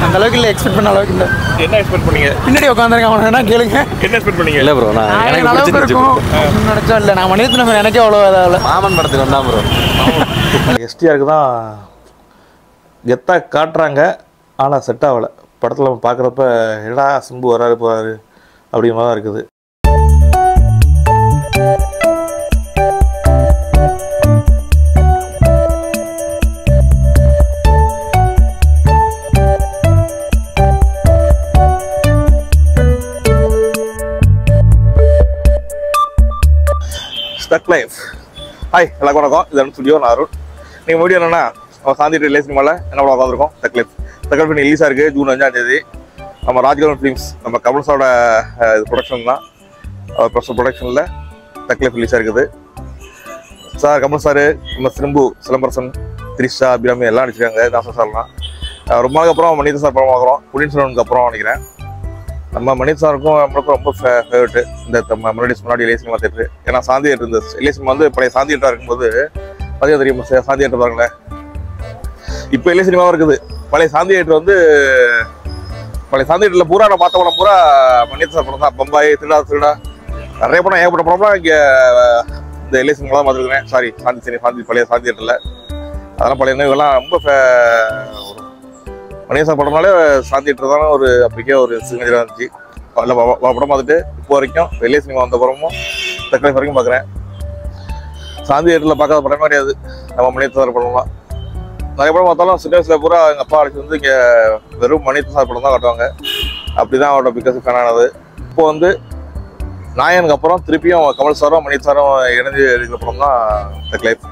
அந்த அளவுக்கு இல்லை, எக்ஸ்பெக்ட் பண்ண அளவுக்கு இல்லை. என்ன எக்ஸ்பெக்ட் பண்ணீங்க? பின்னாடி உட்காந்துருக்க அவன் வேணா கேளுங்க. என்ன எக்ஸ்பெக்ட் பண்ணீங்க? இல்லை ப்ரோ, நான் எனக்கு அளவுக்கு இருக்கும் நினச்சா இல்லை. நான் மணியத்தில் எனக்கே அவ்வளோ அதாவது மாமன் படத்துக்கு வந்தான் ப்ரோ. எஸ்டிஆருக்கு தான் கெத்தாக காட்டுறாங்க, ஆனால் செட் ஆகலை. படத்தில் நம்ம பார்க்குறப்ப என்னடா சிம்பு வராரு போகிறாரு அப்படிங்கிற மாதிரி தான் இருக்குது. Stuck life. ஹாய், எல்லாருக்கும் வணக்கம். இது ஸ்டுடியோ, நான் அருண். நீங்கள் வீடியோ என்னென்னா, நம்ம சாந்தி ரிலே சினிமாவில் என்ன படம் உட்காந்துருக்கோம். ஸ்டக் லைஃப் பண்ணி ரிலீஸாக இருக்குது ஜூன் 5ஆம் தேதி. நம்ம ராஜ்கிரண் ஃபிலிம்ஸ், நம்ம கமல்ஸோட ப்ரொடக்ஷன் தான். ப்ரொடக்ஷனில் ஸ்டக் லைஃப் ரிலீஸாக இருக்குது. சார் கமல் சார், நம்ம சிம்பு, சிலம்பரசன், திரிஷா, அபிராமி எல்லாம் அடிச்சிருக்காங்க. தாசன் சார்லாம் ரொம்ப நாளுக்கு அப்புறம் மனித சார் படம் பார்க்குறோம். புடின் சொல்லணுக்கு அப்புறம் நினைக்கிறேன். நம்ம மனித சாருக்கும் நம்மளுக்கும் ரொம்ப ஃபேவரெட்டு இந்த முன்னாடி இளைய சினிமா தேட்டரு. ஏன்னா சாந்தி தேட்டர் இருந்தது. இளைய சினிமா வந்து பழைய சாந்தி தேட்டராக இருக்கும்போது பார்த்தீங்கன்னா தெரியும், சாந்தி தேட்டர் பாருங்களேன். இப்போ இளைய சினிமாவும் இருக்குது. பழைய சாந்தி தேட்டர் வந்து பழைய சாந்தி தேட்டரில் பூரா நான் பார்த்த படம் பூரா மனித சார் படம் தான். பம்பாய், திருடா நிறைய படம், ஏகப்பட்ட படம்லாம் இங்கே இந்த இளைய சினிமா தான் பார்த்துருக்குறேன். சாரி, பழைய சாந்தி தேட்டரில். அதெல்லாம் பழைய நினைவுகள்லாம் ரொம்ப மனித சார் படம்னாலே சாந்தி தேட்டர் தானே ஒரு அப்படிக்கே ஒரு சிக்னேச்சராக இருந்துச்சு. அதில் படம் பார்த்துட்டு இப்போ வரைக்கும் வெளியே சினிமா வந்த படமும் தக்கலை வரைக்கும் பார்க்குறேன். சாந்தி தேட்டரில் பார்க்காத படமே கிடையாது நம்ம மனித சார் படம்லாம். நிறைய படம் பார்த்தாலும் சின்ன வயசில் பூரா எங்கள் அப்பா அழைச்சி வந்து இங்கே வெறும் மனித சார் படம் தான் காட்டுவாங்க. அப்படி தான் அவரோட பிக்கஸ் ஃபேனானது. இப்போ வந்து நாயனுக்கு அப்புறம் திருப்பியும் கமல் சாரும் மனித சாரும் இணைஞ்சு இருக்கிற படம் தான் தக் லைஃப்.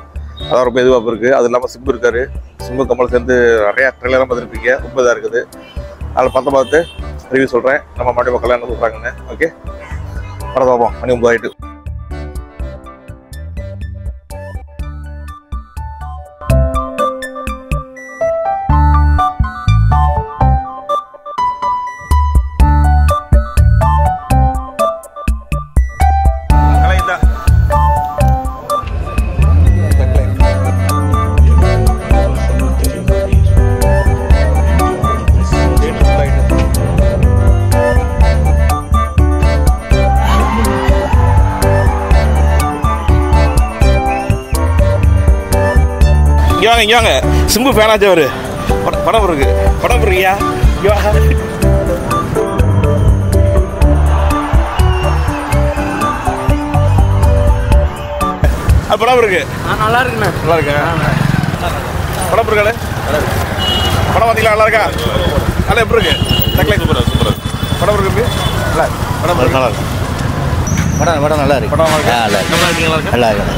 அதான் ரொம்ப எதிர்பார்ப்பு இருக்குது. அது இல்லாமல் சிம்பு இருக்காரு. சிம்பு கமல் சேர்ந்து நிறையா ட்ரெயிலராக பார்த்துருப்பீங்க. ரொம்ப இதாக இருக்குது. அதில் பார்த்து ரிவ்யூ சொல்கிறேன். நம்ம மாட்டி மக்கள் என்ன சொல்கிறாங்கன்னு. ஓகே, படம் பார்ப்போம். மணி 9 ஆகிட்டு. இங்கே வாங்க, சிம்பு ஃபேனாச்சு அவரு. படம் இருக்கு, படம் இருக்கியா? படம் இருக்கு. நல்லா இருக்குண்ணே. நல்லா இருக்கா? படம் இருக்காளே, படம் பார்த்தீங்களா? நல்லா இருக்கா? நல்லா எப்படி இருக்கு? தக்லை சூப்பர் சூப்பர். படம் இருக்கு. படம் நல்லா இருக்கு. படம் நல்லா இருக்கு. படம் நல்லா இருக்கு. நல்லா இருக்கு. நல்லா இருக்கு.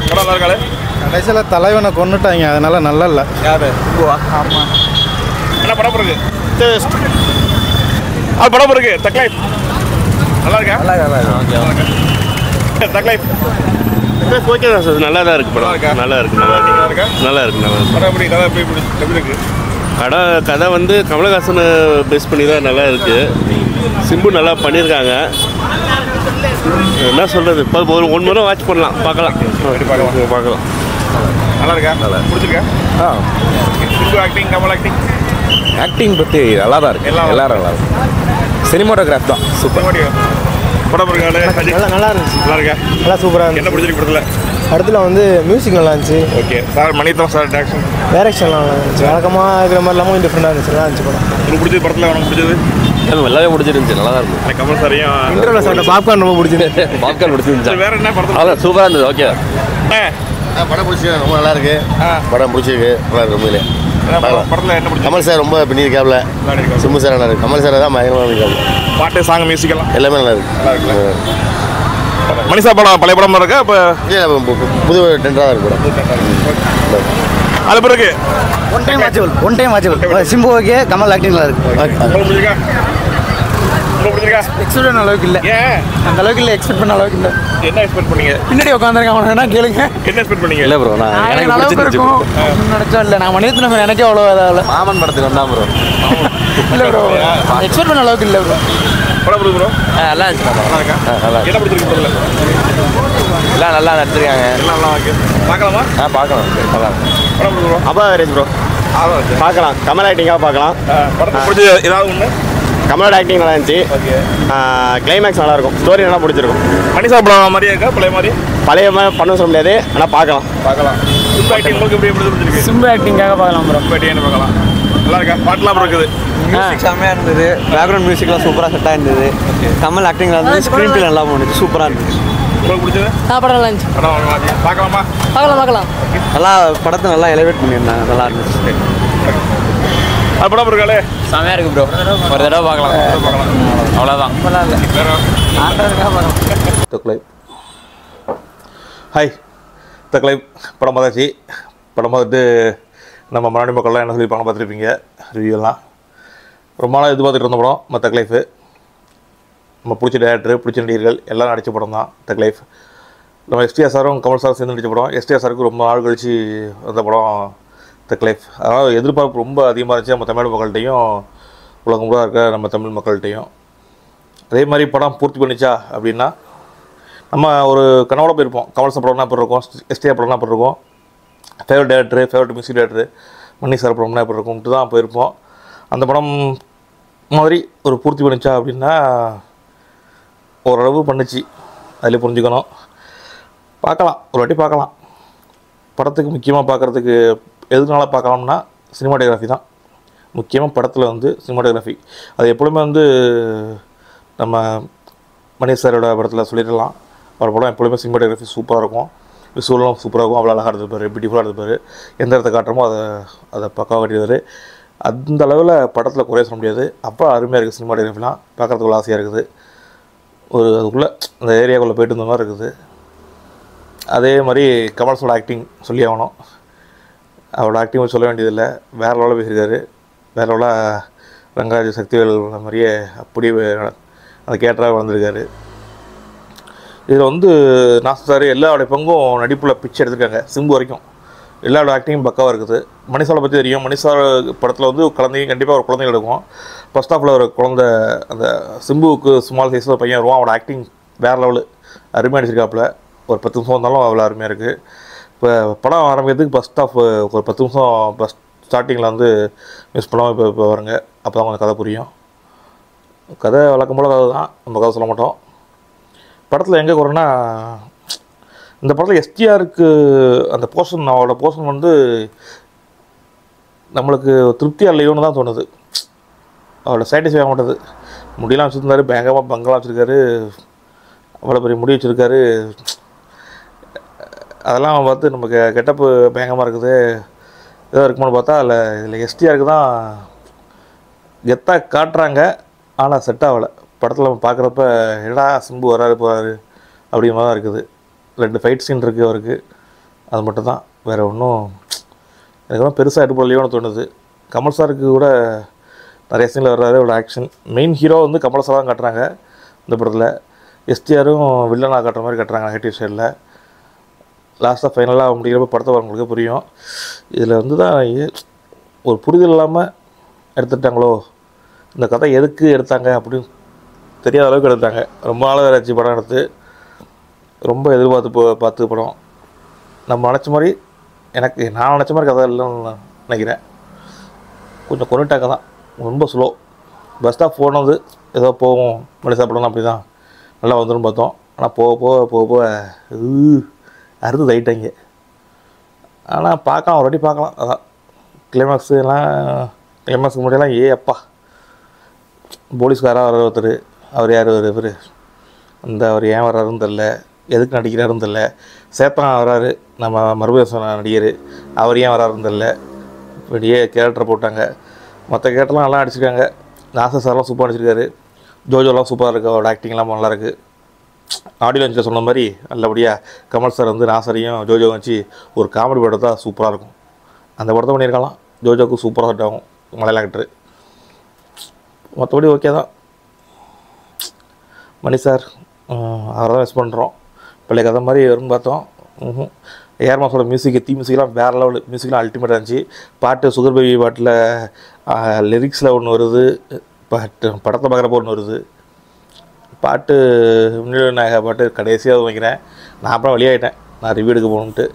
படம் நல்லா இருக்காளே. கடைசியில் தலைவனை கொண்டுட்டாங்க, அதனால நல்லா இல்லை. யாரு? ஆமாம். என்ன படம் இருக்கு? படம் இருக்கு. தக்லை நல்லா இருக்கா? நல்லா இருக்கு. தக்லை ஓகே தான் சார், நல்லா தான் இருக்குது படம். நல்லா இருக்கு. படம் எப்படி இருக்கு? கதை வந்து கமலஹாசனை பேஸ் பண்ணி தான் நல்லா இருக்குது. சிம்பு நல்லா பண்ணியிருக்காங்க. என்ன சொல்கிறது, இப்போ ஒரு 1 முறை வாட்ச் பண்ணலாம், பார்க்கலாம். நல்லா இருக்கா? நல்லா பிடிச்சிருக்கா? சிம்பு ஆக்டிங், கமல் ஆக்டிங் பற்றி நல்லா தான் இருக்குது. எல்லாரும் நல்லா இருக்கு. சினிமாட்டோகிராஃப் தான் சூப்பர். படம் இருக்காரு. நல்லா இருந்துச்சு. நல்லா இருக்கா? நல்லா சூப்பராக என்ன இருந்துச்சு. பிடிச்சிருக்கு படத்தில்? படத்தில் வந்து மியூசிக் நல்லா இருந்துச்சு. Okay sir, Maniratnam sir direction, direction நல்லா இருந்துச்சு. வழக்கமாக இருக்கிற மாதிரி இல்லாமல் டிஃப்ரெண்டாக இருந்துச்சு. நல்லா இருந்துச்சு படம். உங்களுக்கு பிடிச்சது படத்தில்? உனக்கு பிடிச்சது? எல்லாமே பிடிச்சிருந்துச்சு, நல்லா தான் இருக்கும். கமல் சாரையும் இன்டர்வல் சாப்பிட்ட பாப்கார்ன் ரொம்ப பிடிச்சிருந்துச்சு. பாப்கார்ன் பிடிச்சிருந்துச்சு. வேற என்ன படத்தில்? அதான் சூப்பராக இருந்தது. ஓகே, படம் பிடிச்சிருக்கு, ரொம்ப நல்லா இருக்கு. படம் பிடிச்சிருக்கு, நல்லா இருக்கு. உண்மையிலே படத்தில் என்ன பிடிச்சி? கமல் சார் ரொம்ப பண்ணியிருக்காப்ல. சிம்பு சார் நல்லா இருக்கு. கமல் சார் தான் பயங்கரமாக பண்ணியிருக்காங்க. பாட்டு, சாங், மியூசிக் எல்லாம் எல்லாமே நல்லா இருக்கு. மணிஷா படம் பழைய படம் இருக்கா? இப்போ புது டெண்டராக தான் இருக்கு படம். அது பிறகு one time watchable. Simbu okay, Kamal acting நல்லா இருக்கு. எக்ஸ்பெக்ட் அளவுக்கு இல்லை. அந்த அளவுக்கு இல்லை, எக்ஸ்பெக்ட் பண்ண அளவுக்கு இல்லை. என்ன எக்ஸ்பெக்ட் பண்ணீங்க? பின்னாடி உட்காந்துருக்க அவன் வேணா கேளுங்க. என்ன எக்ஸ்பெக்ட் பண்ணீங்க? இல்லை ப்ரோ, நான் எனக்கு அளவுக்கு இருக்கும் நினச்சா இல்லை. நான் மணியத்தில் எனக்கே அவ்வளோ அதாவது மாமன் படத்துக்கு வந்தான் ப்ரோ. இல்லை ப்ரோ, எக்ஸ்பெக்ட் பண்ண அளவுக்கு இல்லை ப்ரோ. படம் பிடிக்கும் ப்ரோ. நல்லா இருந்துச்சு. நல்லா இருக்கா? நல்லா என்ன பிடிச்சிருக்கு படத்தில்? எல்லாம் நல்லா நடிச்சிருக்காங்க. எல்லாம் நல்லா இருக்கு. பார்க்கலாமா? பார்க்கலாம். நல்லா இருக்கு. படம் பிடிக்கும் ப்ரோ. அபா வேரேஜ் ப்ரோ. பார்க்கலாம். கமல் ஆக்டிங்காக பார்க்கலாம். படத்துக்கு பிடிச்சது ஏதாவது ஒன்று? கமலோட ஆக்டிங் நல்லா இருந்துச்சு. ஓகே. கிளைமேக்ஸ் நல்லாயிருக்கும். ஸ்டோரி நல்லா பிடிச்சிருக்கும். மணிஷா படம் மாதிரியே இருக்கா பழைய மாதிரி? பழைய மாதிரி பண்ண சொல்ல முடியாது, ஆனால் பார்க்கலாம். சிம்பு ஆக்டிங் உங்களுக்கு எப்படி பிடிச்சிருக்கு? சிம்பு ஆக்டிங்காக பார்க்கலாம் ப்ரோ. சிம்பு ஆக்டிங் பார்க்கலாம். நல்லா இருக்கா? பாட்டுலாம் அப்புறம் இருக்குது. மியூசிக் செம்மையாக இருந்தது. பேக்ரவுண்ட் மியூசிக்லாம் சூப்பராக செட்டாக இருந்தது. கமல் ஆக்டிங் இருந்தது. ஸ்க்ரீன் பிளே நல்லா போணுச்சு. சூப்பராக இருந்துச்சு. உங்களுக்கு பிடிச்சது? படம் நல்லா இருந்துச்சு. படம் பார்க்கலாமா? பார்க்கலாம். நல்லா படத்தை நல்லா எலிவேட் பண்ணியிருந்தாங்க. நல்லா இருந்துச்சு. அது படம் இருக்காளே செமையாக இருக்கு ப்ரோ. ஒரு தடவை பார்க்கலாம். அவ்வளோதான். ஹாய் தக்லை படம் பார்த்தாச்சு. படம் பார்த்துட்டு நம்ம மறுநாடி மக்கள்லாம் என்ன சொல்லியிருப்பாங்க பார்த்துருப்பீங்க. ரிவ்யூலாம் ரொம்ப நாளாக எதிர்பார்த்துட்டு இருந்த படம் நம்ம தக் லைஃபு. நம்ம பிடிச்ச டேரக்டர் பிடிச்ச நடிகர்கள் எல்லாம் நடித்த படம் தான் தக் லைஃப். நம்ம எஸ்டிஆர் சாரும் கமல் சாரும் சேர்ந்து நடித்த படம். எஸ்டிஆர் சாருக்கு ரொம்ப நாள் கழித்து வந்த படம் தக் லைஃப். அதாவது எதிர்பார்ப்பு ரொம்ப அதிகமாக இருந்துச்சு நம்ம தமிழ் மக்கள்கிட்டையும் உலகம் கூட இருக்க நம்ம தமிழ் மக்கள்கிட்டையும். அதே மாதிரி படம் பூர்த்தி பண்ணிச்சா அப்படின்னா நம்ம ஒரு கனவோட போயிருப்போம். கமல் சார் படம்னா எப்படி இருக்கும், எஸ்டிஆர் படம்னா எப்படி இருக்கும், favourite director favourite music director Mani sir படம்னா எப்படி இருக்கும்ட்டு தான் போயிருப்போம். அந்த படம் மாதிரி ஒரு பூர்த்தி பண்ணிச்சா அப்படின்னா ஓரளவு பண்ணிச்சு. அதில் புரிஞ்சுக்கணும். பார்க்கலாம், ஒரு வாட்டி பார்க்கலாம். படத்துக்கு முக்கியமாக பார்க்குறதுக்கு எதுனால பார்க்கலாம்னா சினிமாட்டோகிராஃபி தான் முக்கியமாக. படத்தில் வந்து சினிமாட்டோகிராஃபி அது எப்பொழுதுமே வந்து நம்ம மணி சாரோட படத்தில் சொல்லிடலாம். அவர் படம் எப்பொழுதுமே சினிமாட்டோகிராஃபி சூப்பராக இருக்கும். விசுவலும் சூப்பராக இருக்கும். அவ்வளோ அழகாக எடுத்துப்பார், பியூட்டிஃபுல்லாக எடுத்துப்பார். எந்த இடத்த காட்டுறமோ அதை பக்காவாக கட்டிடுவார். அந்த அளவில் படத்தில் குறைய சொல்ல முடியாது. அப்போ அருமையாக இருக்குது. சினிமாட்டோகிராஃபிலாம் பார்க்குறதுக்குள்ள ஆசையாக இருக்குது. ஒரு அதுக்குள்ளே அந்த ஏரியாக்குள்ளே போய்ட்டு இருந்த மாதிரி இருக்குது. அதே மாதிரி கமல்ஸோட ஆக்டிங் சொல்லி ஆகணும். அவரோட ஆக்டிங் சொல்ல வேண்டியதில்லை. வேறு லெவலில் பேசியிருக்காரு. வேறு லெவலாக ரங்கராஜ் சக்திவேல் மாதிரியே அப்படியே அந்த கேட்டராக வளர்ந்துருக்காரு. இதில் வந்து நாசர் சார் எல்லாரோடைய பங்கும் நடிப்பில் பிச்சு எடுத்துருக்காங்க. சிம்பு வரைக்கும் எல்லாரோட ஆக்டிங்கும் பக்காவாக இருக்குது. மணிசாரை பற்றி தெரியும். மணிசார் படத்தில் வந்து குழந்தைங்க கண்டிப்பாக ஒரு குழந்தைங்க எடுக்கும். ஃபர்ஸ்ட் ஆஃபில் ஒரு குழந்தை அந்த சிம்புவுக்கு ஸ்மால் சைஸில் பையன் வருவான். அவனோட ஆக்டிங் வேறு லெவலு அருமையாக அடிச்சிருக்காப்புல. ஒரு 10 நிமிஷம் வந்தாலும் அவ்வளோ அருமையாக இருக்குது. இப்போ படம் ஆரம்பிக்கிறதுக்கு ஃபஸ்ட் ஆஃப் ஒரு 10 நிமிஷம் ஃபஸ்ட் ஸ்டார்டிங்கில் வந்து மிஸ் பண்ணாமல் இப்போ வருங்க. அப்போ தான் கொஞ்சம் கதை புரியும். கதை வழக்கம் போல் கதை தான், நம்ம கதை சொல்ல மாட்டோம். படத்தில் எங்கே குறைன்னா இந்த படத்தில் எஸ்டிஆருக்கு அந்த போர்ஷன் அவரோட போர்ஷன் வந்து நம்மளுக்கு திருப்தியாக இல்லையோன்னு தான் தோணுது. அவரோட சாட்டிஸ்ஃபை ஆக மாட்டேது. முடியெல்லாம் வச்சுருந்தாரு, பயங்கரமாக பங்கெல்லாம் வச்சுருக்காரு, அவ்வளோ பெரிய முடி வச்சுருக்காரு. அதெல்லாம் பார்த்து நமக்கு கெட்டப்பு பயங்கரமாக இருக்குது. ஏதோ இருக்குமான்னு பார்த்தா இதில் எஸ்டிஆருக்கு தான் கெத்தாக காட்டுறாங்க. ஆனால் செட் ஆகலை. படத்தில் நம்ம பார்க்குறப்ப என்னடா சிம்பு வராரு போகிறாரு அப்படிங்கிற மாதிரி தான் இருக்குது. 2 ஃபைட் சீன் இருக்குது அவருக்கு. அது மட்டும் தான், வேறு ஒன்றும் எனக்கு பெருசாக எடுப்படலையோன்னு தோணுது. கமல் சாருக்கு கூட நிறைய சீனில் வர்றாரு. அவரோட ஆக்ஷன் மெயின் ஹீரோ வந்து கமல் சார் தான் காட்டுறாங்க இந்த படத்தில். எஸ்டிஆரும் வில்லனாக காட்டுற மாதிரி காட்டுறாங்க நெகட்டிவ் சைடில். லாஸ்ட்டாக ஃபைனலாக முடிக்கிறப்ப படத்தை வரவங்களுக்கு புரியும். இதில் வந்து தான் ஒரு புரிதல் இல்லாமல் எடுத்துட்டாங்களோ, இந்த கதை எதுக்கு எடுத்தாங்க அப்படின்னு தெரியாத அளவுக்கு எடுத்தாங்க. ரொம்ப நாள் ஆச்சு படம் எடுத்து. ரொம்ப பார்த்து படம் நம்ம நினச்ச மாதிரி நான் நினச்ச மாதிரி கதை இல்லைன்னு நினைக்கிறேன். கொஞ்சம் கொண்டுட்டாங்க தான், ரொம்ப ஸ்லோ. பஸ் ஸ்டாப் போனது ஏதோ போவோம் மணி சாப்பிடணும் அப்படி தான் நல்லா வந்துடும் பார்த்தோம். ஆனால் போக அறுது தைட்டாங்க. ஆனால் பார்க்கலாம், ஒரு வாட்டி பார்க்கலாம். அதான் கிளைமேக்ஸுக்கு முன்னாடியெல்லாம் அப்பா போலீஸ்காராக வர ஒருத்தர், அவர் யார் இவர் அவர் ஏன் வர்றாருன்னு தெரில, எதுக்கு நடிக்கிறாருன்னு தெரில. சேத்தான் வர்றாரு, நம்ம மறுபடியும் நடிகர், அவர் ஏன் வர்றாருன்னு தெரில. இப்படியே கேரக்டரை போட்டாங்க. மற்ற கேரக்டர்லாம் நல்லா நடிச்சிருக்காங்க. நாசர் சார்லாம் சூப்பராக நடிச்சிருக்காரு. ஜோஜோலாம் சூப்பராக இருக்குது. அவரோட ஆக்டிங்லாம் நல்லாயிருக்கு. ஆடியோ லான்ச்சில் சொன்ன மாதிரி நல்லபடியாக கமல் சார் வந்து நாசரையும் ஜோஜோ வச்சு ஒரு காமெடி படத்தை தான் சூப்பராக இருக்கும். அந்த படத்தை பண்ணியிருக்கலாம். ஜோஜோவுக்கு சூப்பராக செட் ஆகும் மலையாள ஆக்டரு. மற்றபடி ஓகே தான். மணி சார் அவரை தான் மிஸ் பண்ணுறோம். பழைய கதை மாதிரி வரும்னு பார்த்தோம். ஏஆர் மாஸோட மியூசிக்லாம் வேறு லெவலு. மியூசிக்லாம் அல்டிமேட்டாக இருந்துச்சு. பாட்டு சுகர் பேபி பாட்டில் லிரிக்ஸில் ஒன்று வருது, படத்தை பார்க்குறப்போ ஒன்று வருது. பாட்டு முன்னாடி நாயகா பாட்டு கடைசியாக வைக்கிறேன். நான் அப்புறம் வெளியாகிட்டேன், நான் ரிவ்யூ எடுக்க போகணுன்ட்டு.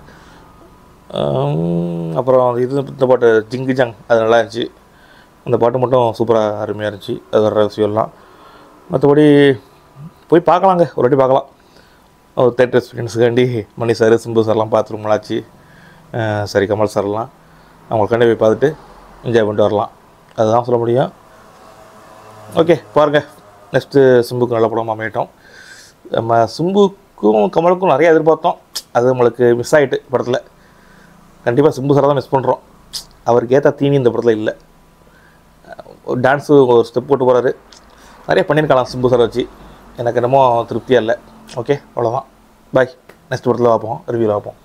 அப்புறம் இந்த பாட்டு ஜிங்கு ஜங் அது நல்லா இருந்துச்சு. அந்த பாட்டு மட்டும் சூப்பராக அருமையாக இருந்துச்சு. அது வர விஷயம்லாம் மற்றபடி போய் பார்க்கலாங்க, ஒரு வாட்டி பார்க்கலாம். ஒரு தேட்டர் எக்ஸ்பீரியன்ஸுக்காண்டி மணி சார் சிம்பு சார்லாம் பார்த்து ரொம்ப நாளாச்சு. சரி கமல் சார்லாம் அவங்களுக்காண்டி போய் பார்த்துட்டு என்ஜாய் பண்ணிட்டு வரலாம், அதுதான் சொல்ல முடியும். ஓகே பாருங்கள், நெக்ஸ்ட்டு சிம்புக்கு நல்ல படம் அமையட்டும். நம்ம சிம்புக்கும் கமலுக்கும் நிறைய எதிர்பார்த்தோம், அது நம்மளுக்கு மிஸ் ஆகிட்டு படத்தில். கண்டிப்பாக சிம்பு சாரை தான் மிஸ் பண்ணுறோம். அவருக்கு ஏற்ற தீனி இந்த படத்தில் இல்லை. டான்ஸு ஒரு ஸ்டெப் போட்டு போகிறாரு, நிறைய பண்ணியிருக்கலாம் சிம்பு சாரை வச்சு. எனக்கு என்னமோ திருப்தியாக இல்லை. ஓகே அவ்வளோதான், பாய். நெக்ஸ்ட் படத்தில் பார்ப்போம், ரிவ்யூவில் பார்ப்போம்.